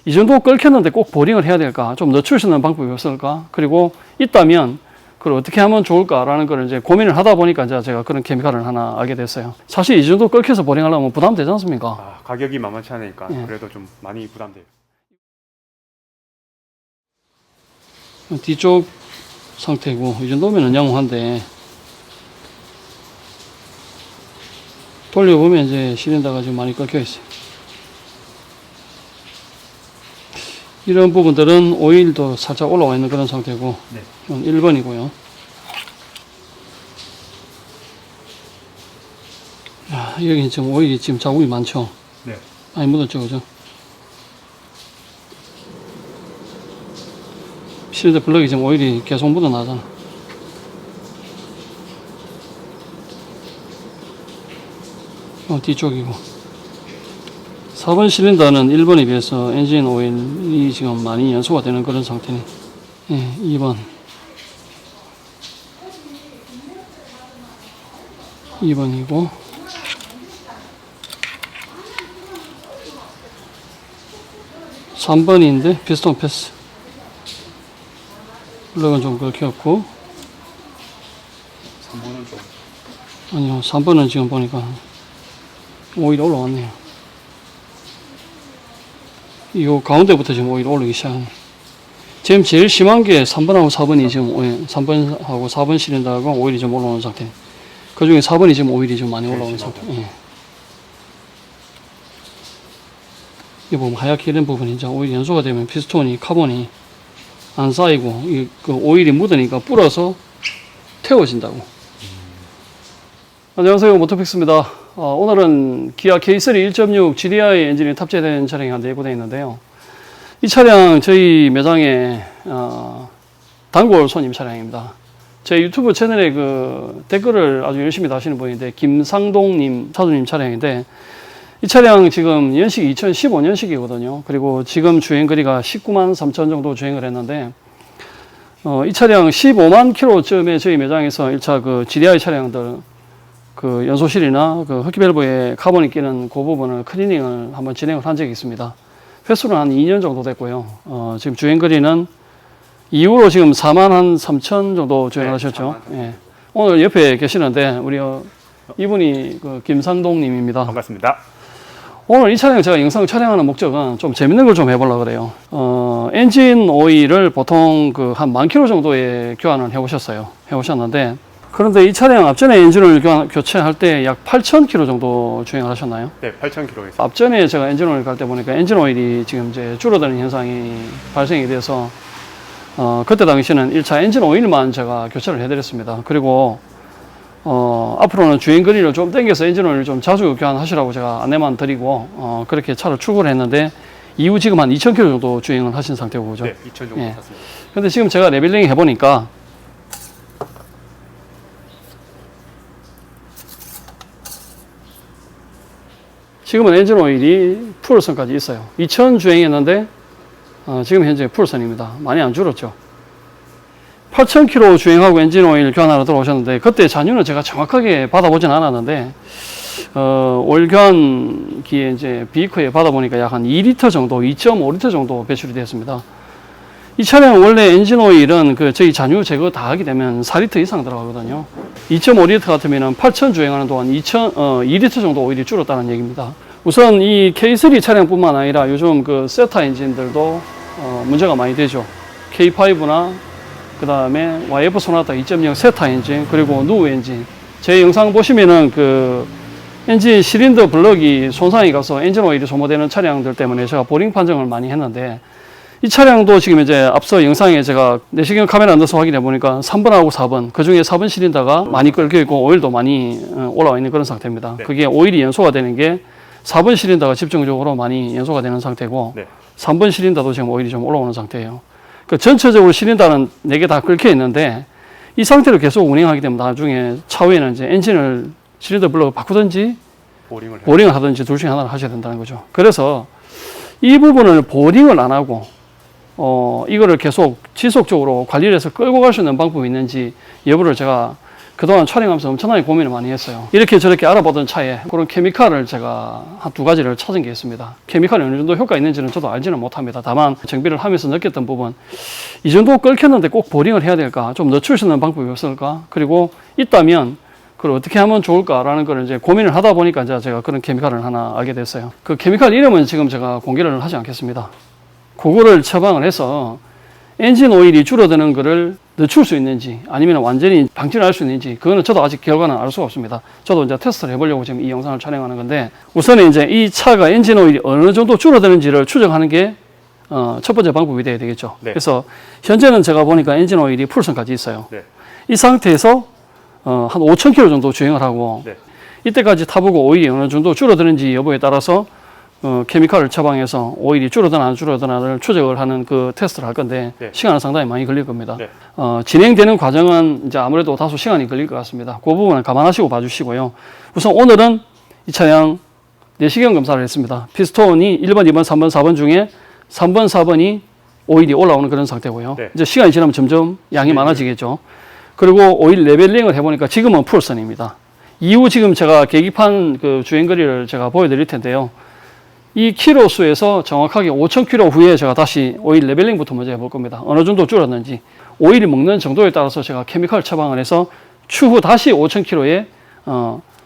이 정도 끓겠는데 꼭 보링을 해야 될까? 좀 늦출 수 있는 방법이 없을까? 그리고 있다면 그걸 어떻게 하면 좋을까라는 걸 이제 고민을 하다 보니까 이제 제가 그런 케미칼을 하나 알게 됐어요. 사실 이 정도 끓여서 보링하려면 부담되지 않습니까? 아, 가격이 만만치 않으니까 예. 그래도 좀 많이 부담돼요. 뒤쪽 상태고 이 정도면 양호한데 돌려보면 이제 실린더가 좀 많이 끓여 있어요. 이런 부분들은 오일도 살짝 올라와 있는 그런 상태고 네. 좀 1번이고요. 여기 지금 오일이 지금 자국이 많죠. 네. 많이 묻었죠, 그죠? 실린더 블럭이 지금 오일이 계속 묻어나잖아. 뒤쪽이고 4번 실린더는 1번에 비해서 엔진 오일이 지금 많이 연소가 되는 그런 상태네. 예, 2번 2번이고 3번인데 피스톤 패스 블럭은 좀 긁혔고 3번은 좀 아니요 3번은 지금 보니까 오일이 올라왔네요. 이 가운데부터 지금 오일이 올라오기 시작하네. 지금 제일 심한 게 3번하고 4번이 지금 3번하고 4번 실린더하고 오일이 좀 올라오는 상태. 그 중에 4번이 지금 오일이 좀 많이 올라오는 상태. 예. 이 보면 하얗게 이런 부분이 이제 오일이 연소가 되면 피스톤이 카본이 안 쌓이고 그 오일이 묻으니까 불어서 태워진다고. 안녕하세요, 모토픽스입니다. 오늘은 기아 K3 1.6 GDI 엔진이 탑재된 차량이 한 4부대 있는데요. 이 차량 저희 매장에 단골 손님 차량입니다. 제 유튜브 채널에 그 댓글을 아주 열심히 다시는 분인데 김상동님 차주님 차량인데 이 차량 지금 연식이 2015년식이거든요. 그리고 지금 주행거리가 19만 3천 정도 주행을 했는데 이 차량 15만 킬로쯤에 저희 매장에서 1차 그 GDI 차량들 그 연소실이나 그 흡기밸브에 카본이 끼는 그 부분을 클리닝을 한번 진행을 한 적이 있습니다. 횟수는 한 2년 정도 됐고요. 지금 주행거리는 이후로 지금 4만 3천 정도 주행을 하셨죠. 예. 오늘 옆에 계시는데 우리 이분이 그 김상동 님입니다. 반갑습니다. 오늘 이 차량 제가 영상 촬영하는 목적은 좀 재밌는 걸 좀 해보려고 그래요. 엔진 오일을 보통 그 한 10,000km 정도에 교환을 해오셨는데 그런데 이 차량 앞전에 엔진오일 교체할 때 약 8,000km 정도 주행을 하셨나요? 네, 8,000km에서. 앞전에 제가 엔진오일 갈 때 보니까 엔진오일이 지금 이제 줄어드는 현상이 발생이 돼서 그때 당시에는 1차 엔진오일만 제가 교체를 해드렸습니다. 그리고 앞으로는 주행거리를 좀 당겨서 엔진오일을 좀 자주 교환하시라고 제가 안내만 드리고 그렇게 차를 출고를 했는데 이후 지금 한 2,000km 정도 주행을 하신 상태고 그죠? 네, 2,000 정도 탔습니다. 근데 지금 제가 레벨링 해보니까 지금은 엔진오일이 풀선까지 있어요. 2,000 주행했는데 지금 현재 풀선입니다. 많이 안 줄었죠. 8,000km 주행하고 엔진오일 교환하러 들어오셨는데 그때 잔유는 제가 정확하게 받아보진 않았는데 오일 교환기에 이제 비이커에 받아보니까 약 한 2리터 정도, 2.5리터 정도 배출이 되었습니다. 이 차량 원래 엔진오일은 그 저희 잔유 제거 다 하게 되면 4리터 이상 들어가거든요. 2.5리터 같으면 8,000 주행하는 동안 2리터 정도 오일이 줄었다는 얘기입니다. 우선 이 K3 차량뿐만 아니라 요즘 그 세타 엔진들도 문제가 많이 되죠. K5나 그 다음에 YF 소나타 2.0 세타 엔진 그리고 누우 엔진 제 영상 보시면은 그 엔진 실린더 블럭이 손상이 가서 엔진 오일이 소모되는 차량들 때문에 제가 보링 판정을 많이 했는데 이 차량도 지금 이제 앞서 영상에 제가 내시경 카메라 넣어서 확인해 보니까 3번하고 4번 그 중에 4번 실린더가 많이 끓여 있고 오일도 많이 올라와 있는 그런 상태입니다. 네. 그게 오일이 연소가 되는 게 4번 실린더가 집중적으로 많이 연소가 되는 상태고 네. 3번 실린더도 지금 오일이 좀 올라오는 상태예요. 그 전체적으로 실린더는 4개 다 끓여 있는데 이 상태로 계속 운행하게 되면 나중에 차후에는 이제 엔진을 실린더 블럭을 바꾸든지 보링을 하든지 둘 중에 하나를 하셔야 된다는 거죠. 그래서 이 부분을 보링을 안 하고 이거를 계속 지속적으로 관리를 해서 끌고 갈 수 있는 방법이 있는지 여부를 제가 그동안 촬영하면서 엄청나게 고민을 많이 했어요. 이렇게 저렇게 알아보던 차에 그런 케미칼을 제가 한 두 가지를 찾은 게 있습니다. 케미칼이 어느 정도 효과가 있는지는 저도 알지는 못합니다. 다만 정비를 하면서 느꼈던 부분, 이 정도 끓였는데 꼭 보링을 해야 될까? 좀 늦출 수 있는 방법이 없을까? 그리고 있다면 그걸 어떻게 하면 좋을까라는 걸 이제 고민을 하다 보니까 이제 제가 그런 케미칼을 하나 알게 됐어요. 그 케미칼 이름은 지금 제가 공개를 하지 않겠습니다. 그거를 처방을 해서 엔진 오일이 줄어드는 것을 늦출 수 있는지 아니면 완전히 방치를 할 수 있는지 그거는 저도 아직 결과는 알 수가 없습니다. 저도 이제 테스트를 해보려고 지금 이 영상을 촬영하는 건데 우선은 이제 이 차가 엔진 오일이 어느 정도 줄어드는지를 추정하는 게 첫 번째 방법이 돼야 되겠죠. 네. 그래서 현재는 제가 보니까 엔진 오일이 풀선까지 있어요. 네. 이 상태에서 한 5,000km 정도 주행을 하고 네. 이때까지 타보고 오일이 어느 정도 줄어드는지 여부에 따라서 케미칼을 처방해서 오일이 줄어드나 안 줄어드나를 추적을 하는 그 테스트를 할 건데 네. 시간은 상당히 많이 걸릴 겁니다. 네. 진행되는 과정은 이제 아무래도 다소 시간이 걸릴 것 같습니다. 그 부분은 감안하시고 봐주시고요. 우선 오늘은 이 차량 내시경 검사를 했습니다. 피스톤이 1번, 2번, 3번, 4번 중에 3번, 4번이 오일이 올라오는 그런 상태고요. 네. 이제 시간이 지나면 점점 양이 네. 많아지겠죠. 그리고 오일 레벨링을 해보니까 지금은 풀선입니다. 이후 지금 제가 계기판 그 주행거리를 제가 보여드릴 텐데요. 이 키로 수에서 정확하게 5,000km 후에 제가 다시 오일 레벨링부터 먼저 해볼 겁니다. 어느 정도 줄었는지 오일이 먹는 정도에 따라서 제가 케미칼 처방을 해서 추후 다시 5,000km에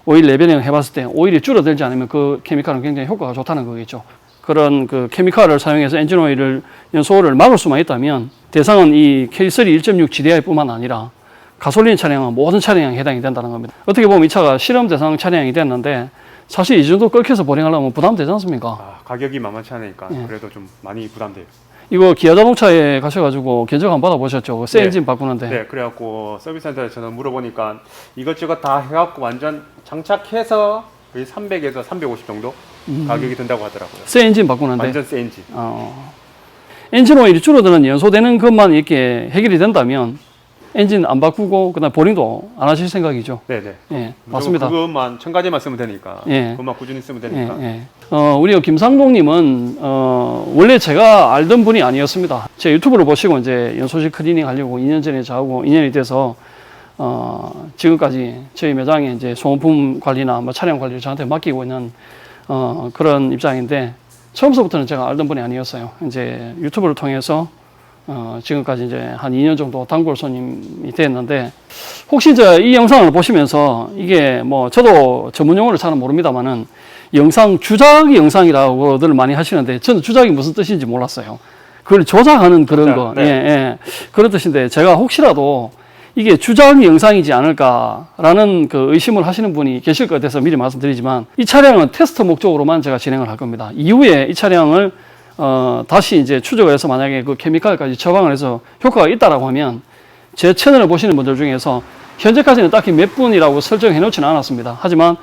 오일 레벨링을 해봤을 때 오일이 줄어들지 않으면 그 케미칼은 굉장히 효과가 좋다는 거겠죠. 그런 그 케미칼을 사용해서 엔진 오일을 연소를 막을 수만 있다면 대상은 이 K3 1.6 GDI뿐만 아니라 가솔린 차량은 모든 차량에 해당이 된다는 겁니다. 어떻게 보면 이 차가 실험 대상 차량이 됐는데 사실 이 정도 끓여서 보링하려면 부담되지 않습니까? 가격이 만만치 않으니까 예. 그래도 좀 많이 부담돼요. 이거 기아 자동차에 가셔가지고 견적 한번 받아보셨죠? 새 네. 엔진 바꾸는데. 네, 그래갖고 서비스센터에 저는 물어보니까 이것저것 다 해갖고 완전 장착해서 거의 300에서 350 정도 가격이 든다고 하더라고요. 새 엔진 바꾸는데. 완전 새 엔진. 엔진 오일이 줄어드는 연소되는 것만 이렇게 해결이 된다면 엔진 안 바꾸고 그다음 보링도 안 하실 생각이죠. 네네. 예, 맞습니다. 그것만 첨가제만 쓰면 되니까. 예. 그것만 꾸준히 쓰면 예, 되니까. 예. 우리 김상동님은 원래 제가 알던 분이 아니었습니다. 제 유튜브를 보시고 이제 연소실 클리닝 하려고 2년 전에 저하고 인연이 돼서 지금까지 저희 매장에 이제 소모품 관리나 뭐 차량 관리를 저한테 맡기고 있는 그런 입장인데 처음서부터는 제가 알던 분이 아니었어요. 이제 유튜브를 통해서 지금까지 이제 한 2년 정도 단골 손님이 됐는데 혹시 이제 이 영상을 보시면서 이게 뭐 저도 전문 용어를 잘은 모릅니다만은 영상 주작 영상이라고들 많이 하시는데 저는 주작이 무슨 뜻인지 몰랐어요. 그걸 조작하는 그런 거, 네. 예, 예, 그런 뜻인데 제가 혹시라도 이게 주작 영상이지 않을까라는 그 의심을 하시는 분이 계실 것 같아서 미리 말씀드리지만 이 차량은 테스트 목적으로만 제가 진행을 할 겁니다. 이후에 이 차량을 다시 이제 추적을 해서 만약에 그 케미칼까지 처방을 해서 효과가 있다라고 하면 제 채널을 보시는 분들 중에서 현재까지는 딱히 몇 분이라고 설정해 놓지는 않았습니다. 하지만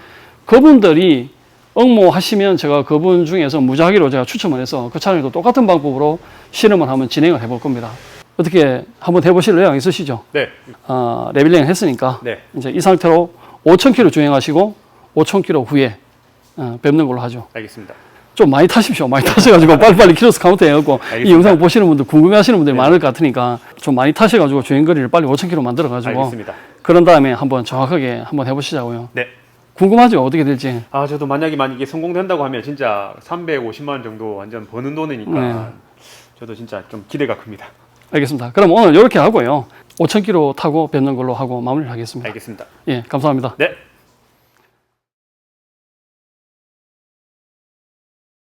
그분들이 응모하시면 제가 그분 중에서 무작위로 제가 추첨을 해서 그 차량도 똑같은 방법으로 실험을 한번 진행을 해볼 겁니다. 어떻게 한번 해보실 의향 있으시죠? 네. 레벨링 했으니까 네. 이제 이 상태로 5,000km 주행하시고 5,000km 후에 뵙는 걸로 하죠. 알겠습니다. 좀 많이 타십시오. 많이 타셔가지고 빨리빨리 키로수 카운트 해갖고 이 알겠습니다. 영상 보시는 분들 궁금해하시는 분들이 네. 많을 것 같으니까 좀 많이 타셔가지고 주행거리를 빨리 5,000km 만들어가지고 알겠습니다. 그런 다음에 한번 정확하게 한번 해보시자고요. 네. 궁금하죠? 어떻게 될지. 저도 만약에 이게 성공된다고 하면 진짜 350만 원 정도 완전 버는 돈이니까 네. 저도 진짜 좀 기대가 큽니다. 알겠습니다. 그럼 오늘 이렇게 하고요. 5,000km 타고 뵙는 걸로 하고 마무리를 하겠습니다. 알겠습니다. 예, 감사합니다. 네.